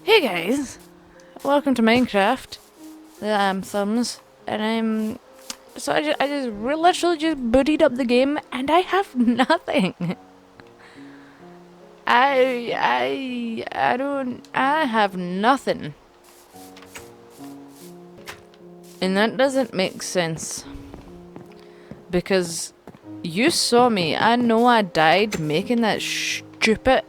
Hey guys, welcome to Minecraft. I'm Thumbs, and I just literally just booted up the game, and I have nothing. I have nothing, and that doesn't make sense because you saw me. I know I died making that stupid.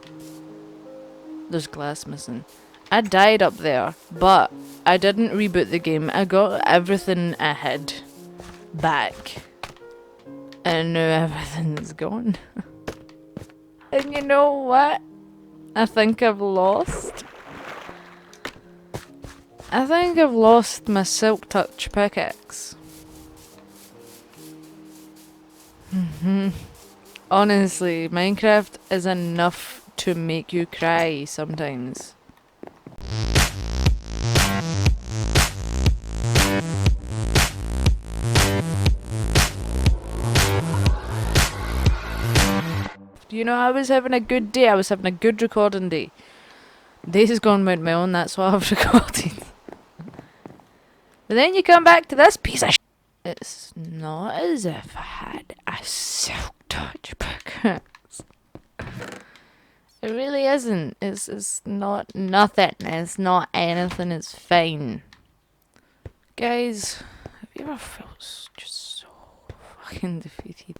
There's glass missing. I died up there, but I didn't reboot the game. I got everything I had back. And now everything's gone. And you know what? I think I've lost. I think I've lost my Silk Touch pickaxe. Honestly, Minecraft is enough to make you cry sometimes. You know, I was having a good day. I was having a good recording day. This has gone went my own, that's why I've recorded. But then you come back to this piece of It's not as if I had a Silk Touch pickaxe. It really isn't. It's not nothing. It's not anything. It's fine. Guys, have you ever felt just so fucking defeated?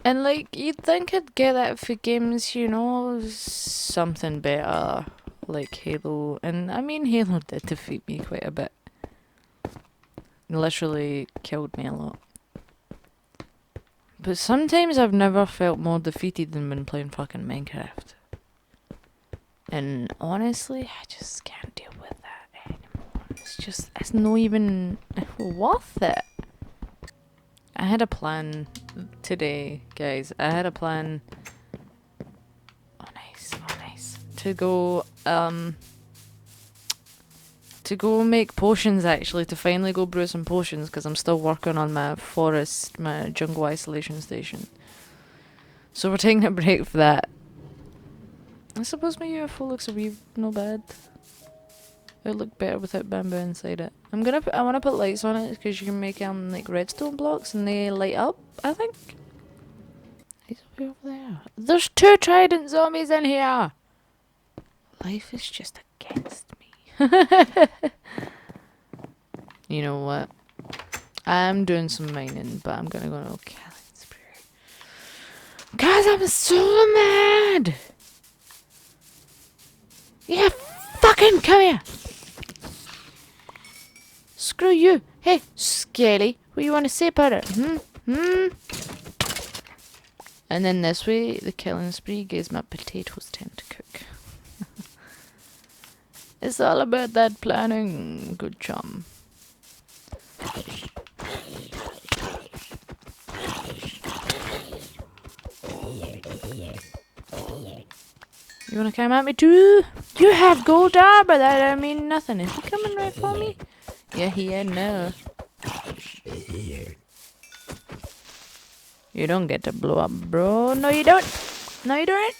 And like, you'd think I'd get that for games, you know, something better, like Halo. And I mean, Halo did defeat me quite a bit. Literally killed me a lot. But sometimes I've never felt more defeated than when playing fucking Minecraft. And honestly, I just can't deal with that anymore. It's not even worth it. I had a plan today, guys. I had a plan. Oh nice. To go make potions, actually, to finally go brew some potions, because I'm still working on my forest, my jungle isolation station. So we're taking a break for that. I suppose my UFO looks a wee no bad. It would look better without bamboo inside it. I want to put lights on it because you can make like redstone blocks and they light up, I think. He's way over there. There's 2 trident zombies in here. Life is just against me. You know what? I'm doing some mining, but I'm gonna go to killing spree. Guys, I'm so mad. Yeah, fucking come here. Screw you. Hey, Scaly, what do you want to say about it? And then this way, the killing spree gives my potatoes time to cook. It's all about that planning, good chum. You wanna come at me too? You have gold armor, that I mean nothing. Is he coming right for me? Yeah, he ain't no. You don't get to blow up, bro. No, you don't. No, you don't.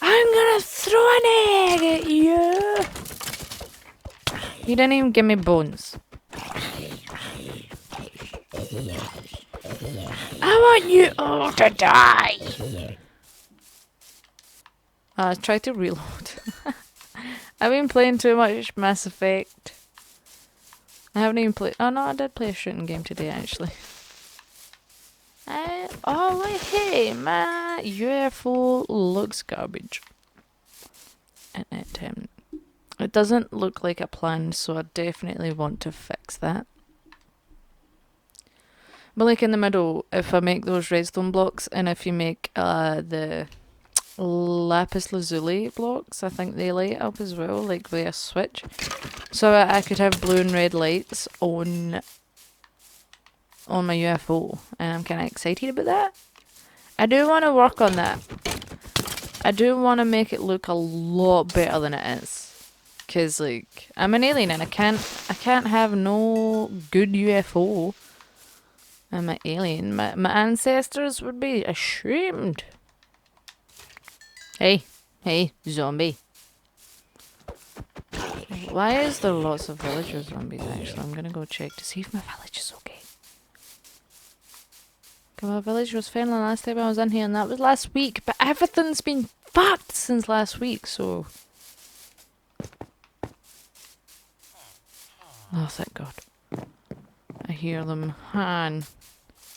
I'm gonna throw an egg at you. You didn't even give me bones. I want you all to die. Try to reload. I've been playing too much Mass Effect. I haven't even played. Oh no, I did play a shooting game today actually. Oh wait, hey, my UFO looks garbage. And it doesn't look like a plan, so I definitely want to fix that. But like in the middle, if I make those redstone blocks, and if you make the lapis lazuli blocks, I think they light up as well, like with a switch. So I could have blue and red lights on my UFO, and I'm kind of excited about that. I do want to work on that. I do want to make it look a lot better than it is, cause like I'm an alien and I can't have no good UFO. I'm an alien. My ancestors would be ashamed. Hey, zombie. Why is there lots of villager zombies, actually? I'm gonna go check to see if my village is okay. Okay, my village was fine the last time I was in here, and that was last week, but everything's been fucked since last week, so... Oh, thank God. I hear them. Han.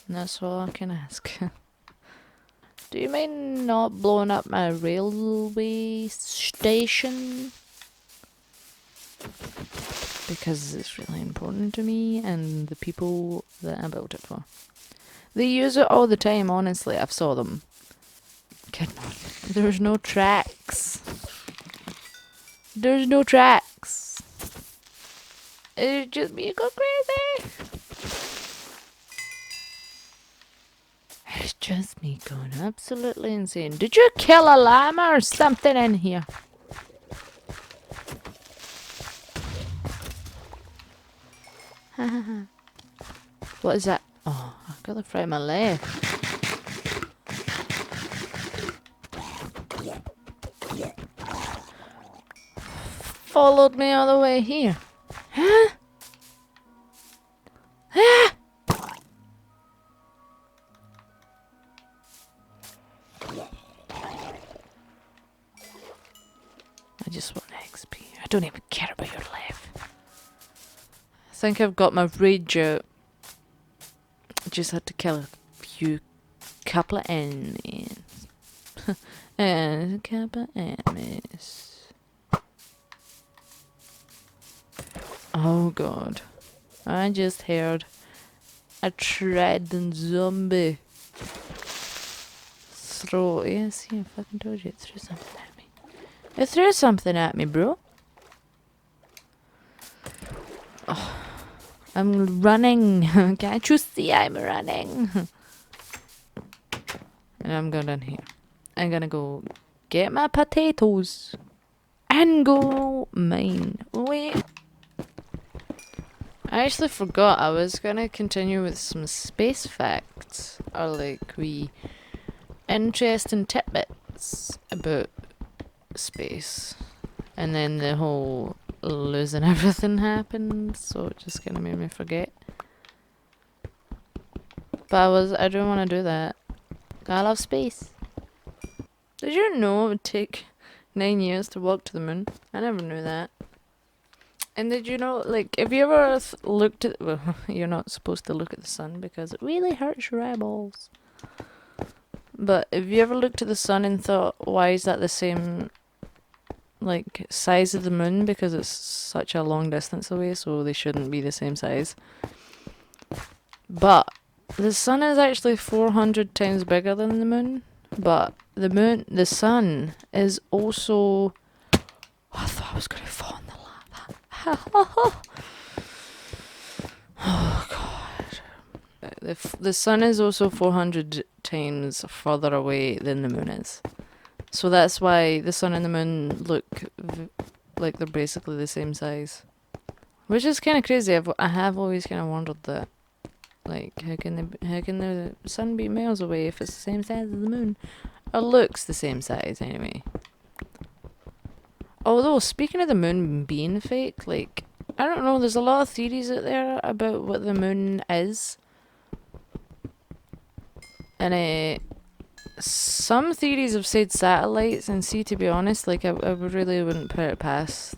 And that's all I can ask. Do you mind not blowing up my railway station? Because it's really important to me and the people that I built it for. They use it all the time, honestly. I've saw them. Kidding on. There's no tracks. There's no tracks. It's just me go crazy. It's just me going absolutely insane. Did you kill a llama or something in here? What is that? Oh, I got the front of my leg. Followed me all the way here. Huh? Ah! I just want XP. I don't even care about your life. I think I've got my rage out. I just had to kill a couple of enemies. And a couple of enemies. Oh God. I just heard a treading zombie throw. Yeah, see, I fucking told you it threw something at me. It threw something at me, bro. Oh, I'm running. Can't you see I'm running? And I'm going down here. I'm gonna go get my potatoes and go mine. Wait. I actually forgot I was gonna continue with some space facts, or like wee interesting tidbits about space, and then the whole losing everything happened, so it just kinda made me forget. But I don't want to do that. I love space. Did you know it would take 9 years to walk to the moon? I never knew that. And did you know, like, if you ever looked at... Well, you're not supposed to look at the sun because it really hurts your eyeballs. But if you ever looked at the sun and thought, why is that the same, like, size of the moon? Because it's such a long distance away, so they shouldn't be the same size. But the sun is actually 400 times bigger than the moon. But the sun is also... I thought I was going to fall in the lava. Oh God. The sun is also 400 times further away than the moon is. So that's why the sun and the moon look like they're basically the same size. Which is kind of crazy. I have always kind of wondered that. Like, how can the sun be miles away if it's the same size as the moon? Or looks the same size, anyway. Although, speaking of the moon being fake, like, I don't know, there's a lot of theories out there about what the moon is. And some theories have said satellites, and see, to be honest, like, I really wouldn't put it past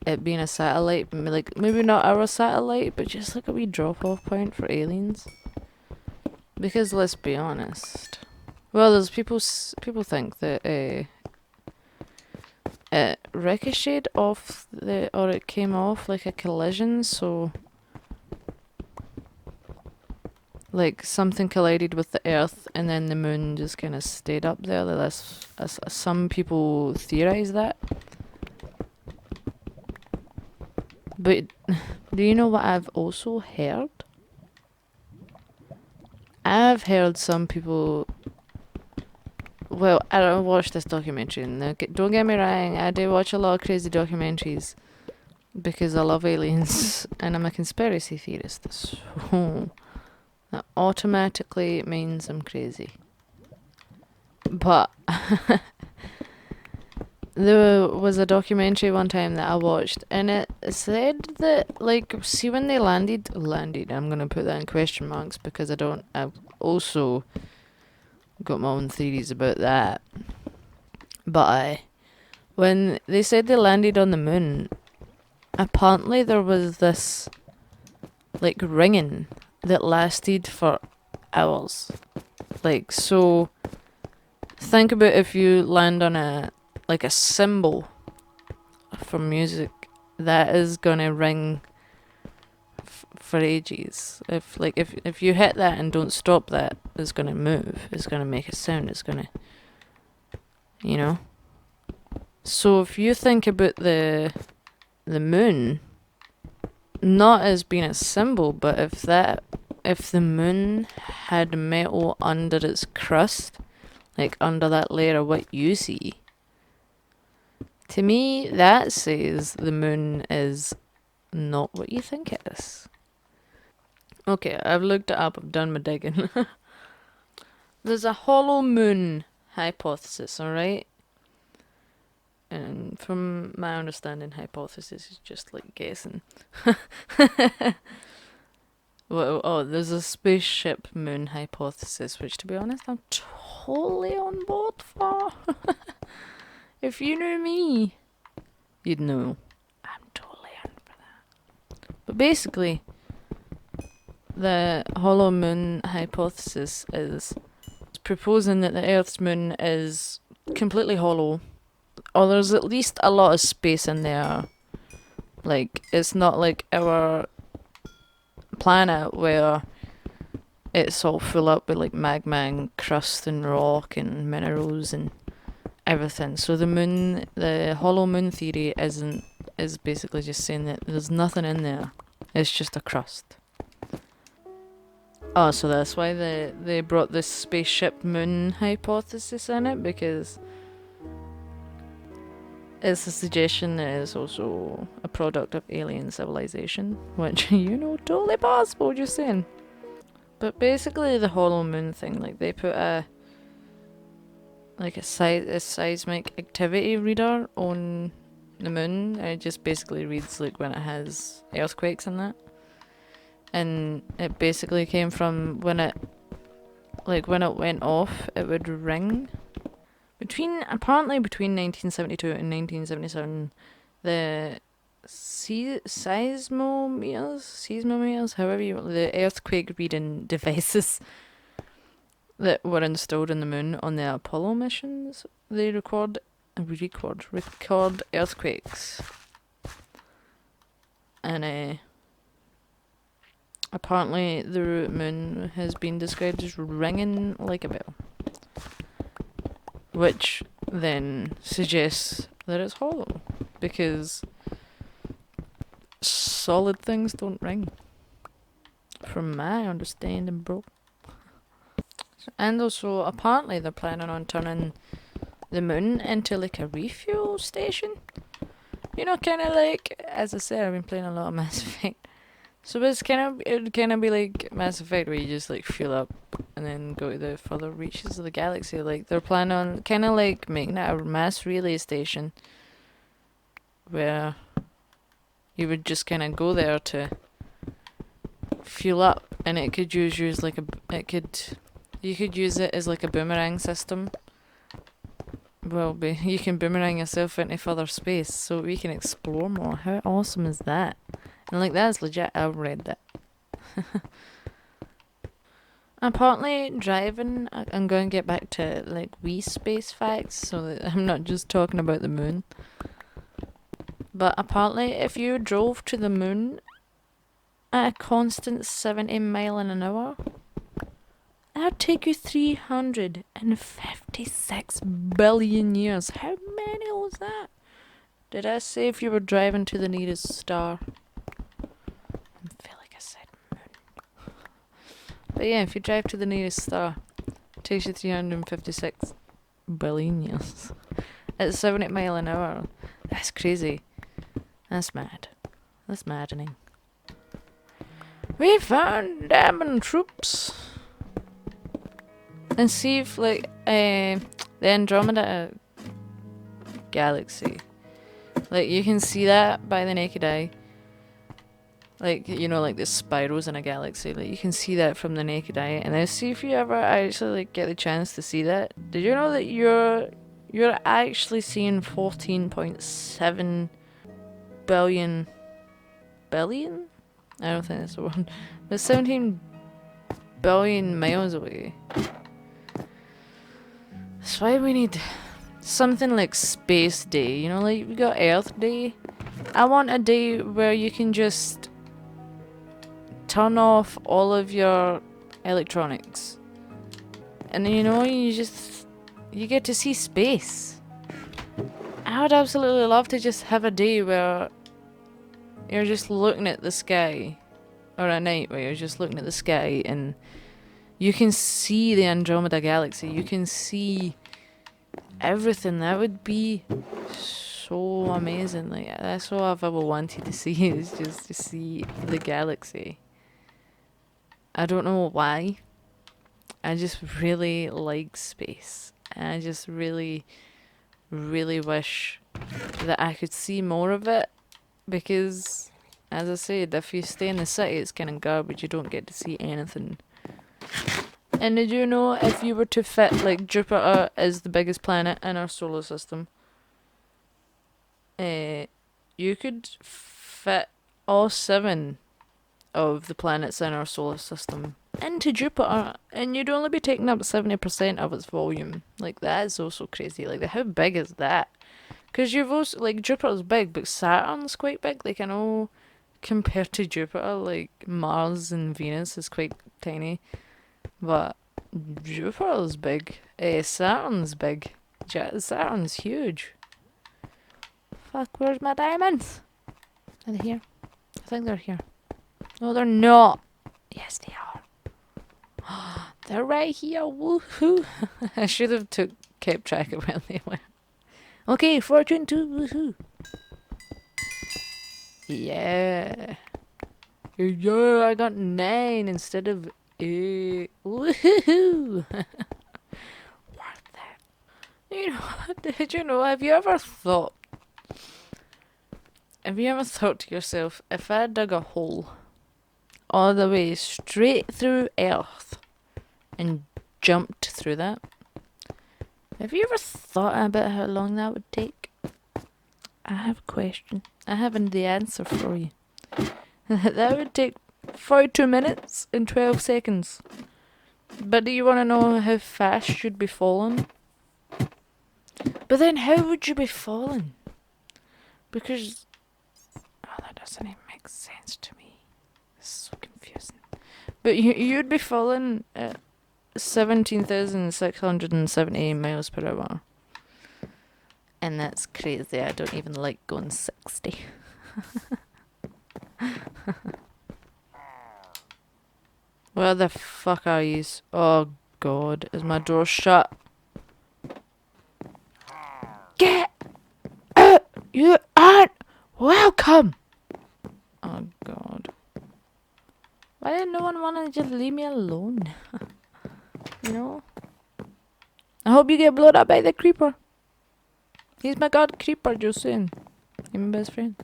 it being a satellite. Like, maybe not our satellite, but just like a wee drop-off point for aliens. Because, let's be honest. Well, there's people think that, it ricocheted off or it came off like a collision, so like something collided with the earth and then the moon just kind of stayed up there. That's some people theorize that. But do you know what I've also heard? I've heard some people... Well, I don't watch this documentary. Now, don't get me wrong, I do watch a lot of crazy documentaries because I love aliens and I'm a conspiracy theorist. So that automatically means I'm crazy. But there was a documentary one time that I watched, and it said that, like, see when they landed, I'm gonna put that in question marks because I've also got my own theories about that. But when they said they landed on the moon, apparently there was this, like, ringing that lasted for hours. Like, so, think about if you land on a cymbal for music, that is gonna ring for ages. If you hit that and don't stop that, it's gonna move. It's gonna make a sound. It's gonna, you know. So if you think about the moon, not as being a symbol, but if the moon had metal under its crust, like under that layer of what you see, to me that says the moon is not what you think it is. Okay, I've looked it up, I've done my digging. There's a hollow moon hypothesis, alright? And from my understanding, hypothesis is just like guessing. Well, there's a spaceship moon hypothesis, which to be honest, I'm totally on board for. If you knew me, you'd know. I'm totally in for that. But basically, the hollow moon hypothesis is proposing that the Earth's moon is completely hollow, or there's at least a lot of space in there. Like, it's not like our planet where it's all full up with like magma and crust and rock and minerals and everything. So the hollow moon theory is basically just saying that there's nothing in there. It's just a crust. Oh, so that's why they brought this spaceship moon hypothesis in it, because it's a suggestion that it's also a product of alien civilization, which, totally possible, just saying. But basically the hollow moon thing, like they put a seismic activity reader on the moon, and it just basically reads like when it has earthquakes and that. And it basically came from when it went off, it would ring. Apparently between 1972 and 1977, the seismometers, the earthquake reading devices that were installed in the moon on the Apollo missions, they record earthquakes. And apparently the moon has been described as ringing like a bell, which then suggests that it's hollow, because solid things don't ring, from my understanding, bro. And also, apparently they're planning on turning the moon into like a refuel station. Kind of like, as I said, I've been playing a lot of Mass Effect. So it would kind of be like Mass Effect, where you just like fuel up and then go to the further reaches of the galaxy. Like they're planning on kind of like making it a mass relay station, where you would just kind of go there to fuel up, and it could you could use it as like a boomerang system. Well, you can boomerang yourself into further space, so we can explore more. How awesome is that? And like, that's legit. I've read that. Apparently, driving, I'm going to get back to like wee space facts, so that I'm not just talking about the moon. But apparently, if you drove to the moon at a constant 70 mile an hour, that would take you 356 billion years. How many was that? Did I say if you were driving to the nearest star? I feel like I said moon. But yeah, if you drive to the nearest star, it takes you 356 billion years. At 70 mile an hour. That's crazy. That's mad. That's maddening. We found Diamond troops. And see if the Andromeda galaxy. Like, you can see that by the naked eye. Like, you know, like the spirals in a galaxy. Like, you can see that from the naked eye. And then see if you ever actually, like, get the chance to see that. Did you know that you're actually seeing 14.7 billion... Billion? I don't think that's the word. But 17 billion miles away. That's why we need something like Space Day. You know, like we got Earth Day. I want a day where you can just turn off all of your electronics. And you know, you get to see space. I would absolutely love to just have a day where you're just looking at the sky. Or a night where you're just looking at the sky and you can see the Andromeda Galaxy. You can see everything. That would be so amazing. Like, that's all I've ever wanted to see, is just to see the galaxy. I don't know why. I just really like space. And I just really, really wish that I could see more of it. Because, as I said, if you stay in the city, it's kind of garbage. You don't get to see anything. And did you know if you were to fit, like, Jupiter is the biggest planet in our solar system, you could fit all 7 of the planets in our solar system into Jupiter, and you'd only be taking up 70% of its volume. Like, that is also crazy. Like, how big is that? Because you've also, like, Jupiter's big, but Saturn's quite big. Like, I know compared to Jupiter, like, Mars and Venus is quite tiny. But Jupiter's big. Saturn's big. Saturn's huge. Fuck, where's my diamonds? Are they here? I think they're here. No, they're not. Yes, they are. They're right here. Woohoo. I should have kept track of where they were. Okay, fortune 2. Woohoo. Yeah. Yeah, I got 9 instead of 8. Woohoo. Worth it. You know, did you know, have you ever thought to yourself, if I dug a hole all the way straight through Earth and jumped through that, have you ever thought about how long that would take? I have a question. I have the answer for you. That would take 42 minutes and 12 seconds. But do you want to know how fast you'd be falling? But then how would you be falling? Because... oh, that doesn't even make sense to me. It's so confusing. But you'd be falling at 17,670 miles per hour. And that's crazy. I don't even like going 60. Where the fuck are you? Oh god, is my door shut? Get out! You aren't welcome! Oh god. Why did no one want to just leave me alone? You know? I hope you get blown up by the creeper. He's my god creeper, just saying. He's my best friend.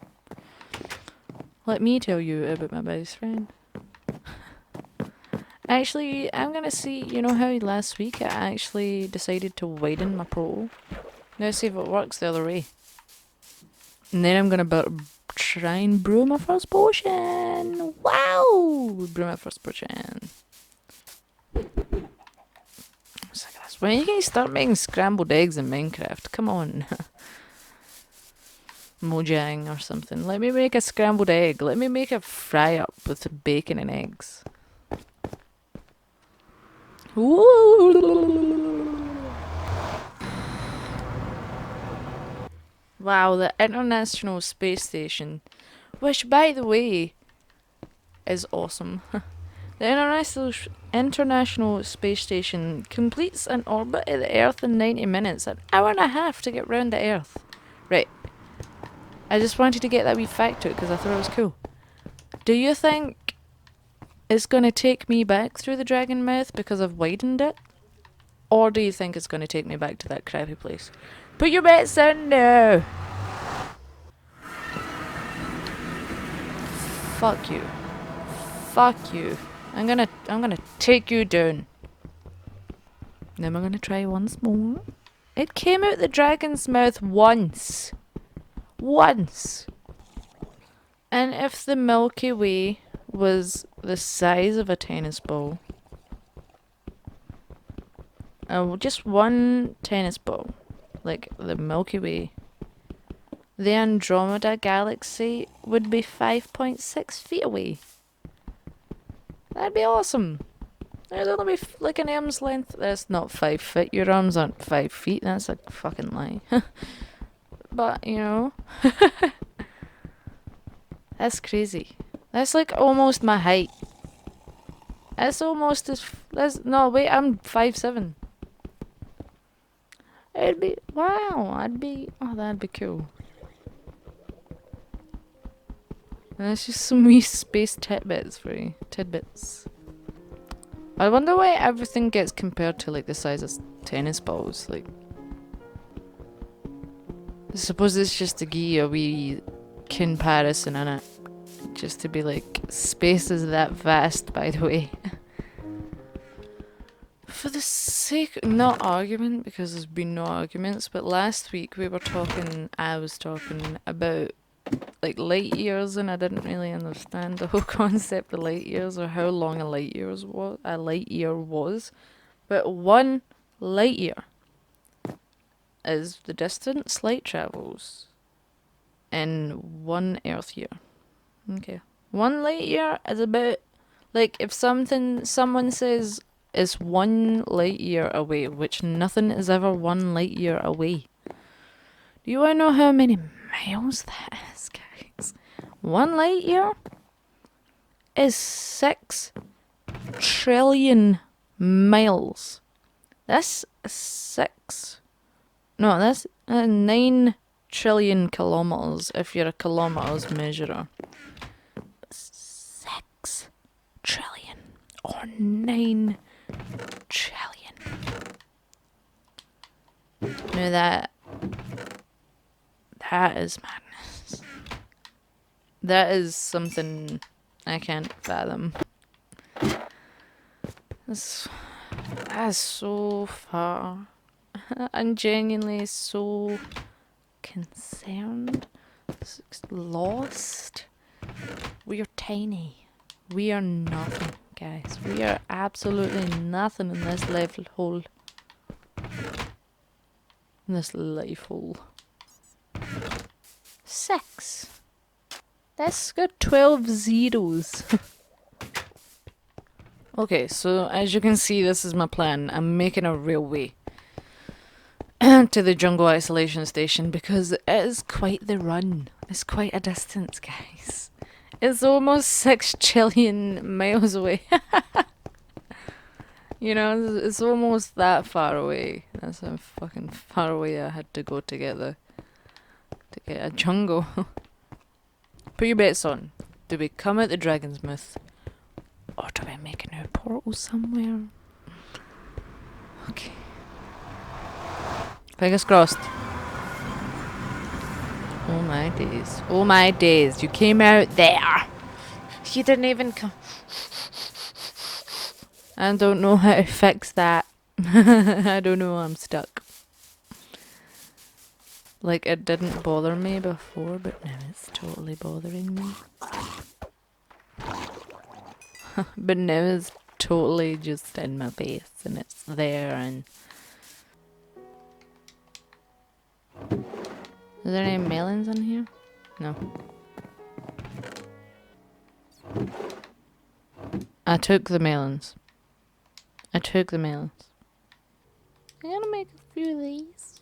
Let me tell you about my best friend. Actually, I'm gonna see, you know how last week I actually decided to widen my portal? Now see if it works the other way. And then I'm gonna try and brew my first potion! Wow! Brew my first potion. When you can start making scrambled eggs in Minecraft? Come on. Mojang or something. Let me make a scrambled egg. Let me make a fry up with bacon and eggs. Wow, the International Space Station. Which, by the way, is awesome. The International Space Station completes an orbit of the Earth in 90 minutes, an hour and a half to get round the Earth. Right. I just wanted to get that wee fact out because I thought it was cool. Do you think it's going to take me back through the Dragon Mouth because I've widened it? Or do you think it's going to take me back to that crappy place? Put your bets in now! Fuck you. Fuck you. I'm gonna take you down. Then we're gonna try once more. It came out the dragon's mouth once. Once. And if the Milky Way was the size of a tennis ball, just one tennis ball, like the Milky Way, the Andromeda Galaxy would be 5.6 feet away. That'd be awesome. It'd only be like an arm's length. That's not 5 feet. Your arms aren't 5 feet. That's a fucking lie. But, you know. That's crazy. That's like almost my height. That's almost as... no, wait, I'm 5'7". It'd be... wow, I'd be... oh, that'd be cool. That's just some wee space tidbits for you. Tidbits. I wonder why everything gets compared to like the size of tennis balls. Like, I suppose it's just to give you a wee comparison in it. Just to be like, space is that vast, by the way. For the sake, not argument, because there's been no arguments, but last week I was talking about like light years, and I didn't really understand the whole concept of light years or how long a light year was. But 1 light year is the distance light travels in 1 Earth year. Okay, 1 light year is about, like, if someone says it's 1 light year away, which nothing is ever 1 light year away. Do you want to know how many miles that is, guys? 1 light year is 6 trillion miles. That's 9 trillion kilometers if you're a kilometers measurer. 6 trillion or 9 trillion. Now that is madness. That is something I can't fathom. That's so far. I'm genuinely so concerned. Lost. We are tiny. We are nothing, guys. We are absolutely nothing in this life hole. In this life hole. 6. That's got 12 zeros. Okay, so as you can see, this is my plan. I'm making a railway to the Jungle Isolation Station because it is quite the run. It's quite a distance, guys. It's almost 6 trillion miles away. You know, it's almost that far away. That's how fucking far away I had to go to get a jungle. Put your bets on. Do we come out the Dragon's Mouth? Or do we make a new portal somewhere? Okay. Fingers crossed. Oh my days. Oh my days. You came out there. You didn't even come. I don't know how to fix that. I don't know. I'm stuck. Like, it didn't bother me before, but now it's totally bothering me. But now it's totally just in my face, and it's there, and... Is there any melons in here? No. I took the melons. I'm gonna make a few of these.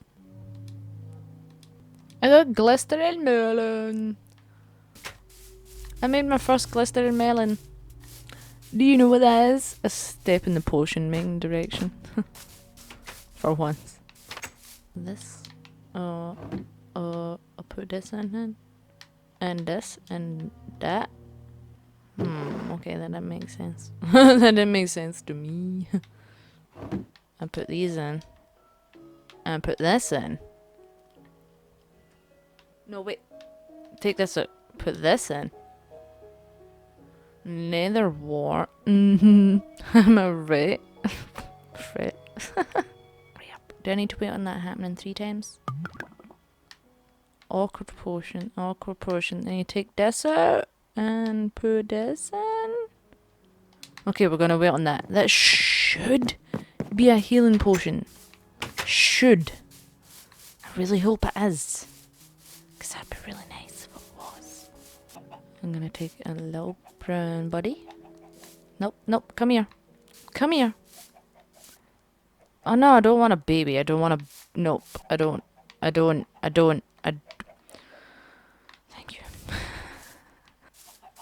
I got glycerin melon. I made my first glycerin melon. Do you know what that is? A step in the potion making direction. For once. This. I'll put this in it. And this and that. Okay, that didn't make sense. That didn't make sense to me. and put these in. And put this in. No, wait. Take this out. Put this in. Nether wart. Am I right? Right. Do I need to wait on that happening 3 times? Awkward potion. Awkward potion. Then you take this out and put this in. Okay, we're gonna wait on that. That should be a healing potion. Should. I really hope it is. Because that'd be really nice if it was. I'm gonna take a little brown buddy. Nope, nope, come here. Come here. Oh no, I don't want a baby. I don't want a... Nope, I don't. Thank you.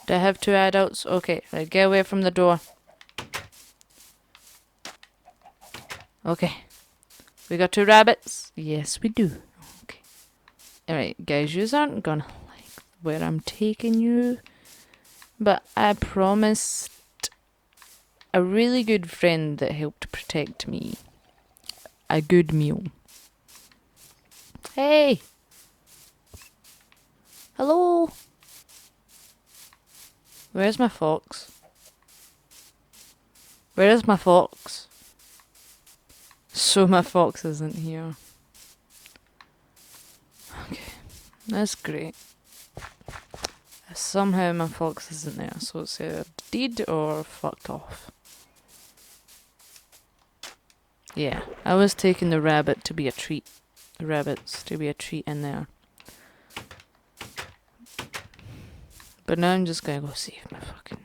Do I have 2 adults? Okay, right, get away from the door. Okay. We got 2 rabbits? Yes, we do. Okay. Alright, guys, yous aren't gonna like where I'm taking you. But I promised a really good friend that helped protect me a good meal. Hey! Hello? Where's my fox? Where is my fox? So my fox isn't here. Okay, that's great. Somehow my fox isn't there, so it's either dead or fucked off. Yeah, I was taking the rabbit to be a treat. The rabbits to be a treat in there. But now I'm just gonna go save my fucking...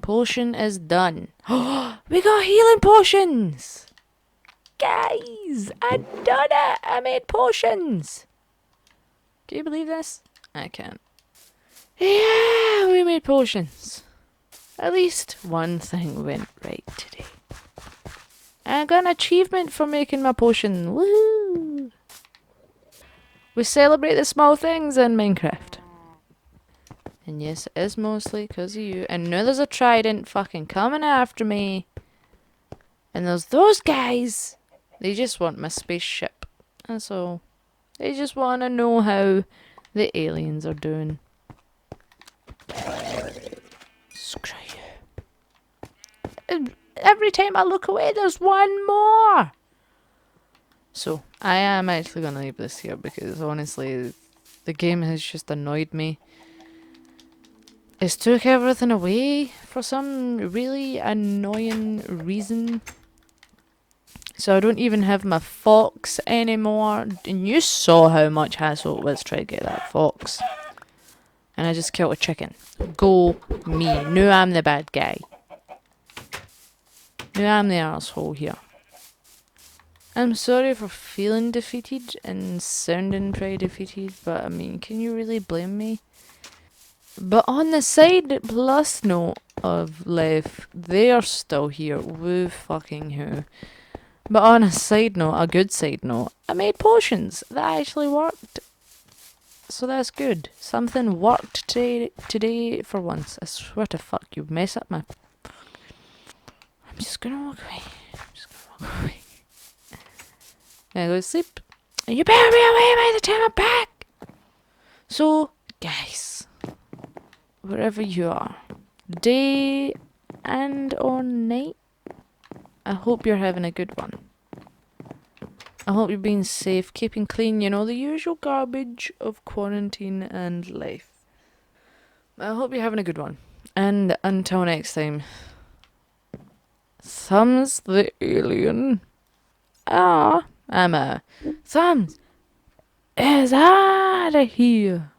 Potion is done. Oh, we got healing potions! Guys, I done it! I made potions! Can you believe this? I can't. Yeah, we made potions. At least one thing went right today. I got an achievement for making my potion. Woohoo! We celebrate the small things in Minecraft. And yes, it is mostly because of you. And now there's a trident fucking coming after me. And there's those guys. They just want my spaceship. That's all. They just want to know how the aliens are doing. Screw you. Every time I look away, there's one more. So, I am actually going to leave this here because honestly, the game has just annoyed me. It's took everything away for some really annoying reason. So I don't even have my fox anymore. And you saw how much hassle it was trying to get that fox. And I just killed a chicken. Go me. Now I'm the bad guy. Now I'm the arsehole here. I'm sorry for feeling defeated and sounding pretty defeated, but I mean, can you really blame me? But on the side plus note of life, they are still here. Woo fucking who. But on a side note, a good side note, I made potions that actually worked. So that's good. Something worked today for once. I swear to fuck, you mess up my... I'm just gonna walk away. I go to sleep. And you better be away by the time I'm back. So, guys, wherever you are, day and or night, I hope you're having a good one. I hope you're being safe, keeping clean, you know, the usual garbage of quarantine and life. I hope you're having a good one. And until next time, Thumbs the alien. I'm a Thumbs is out of here.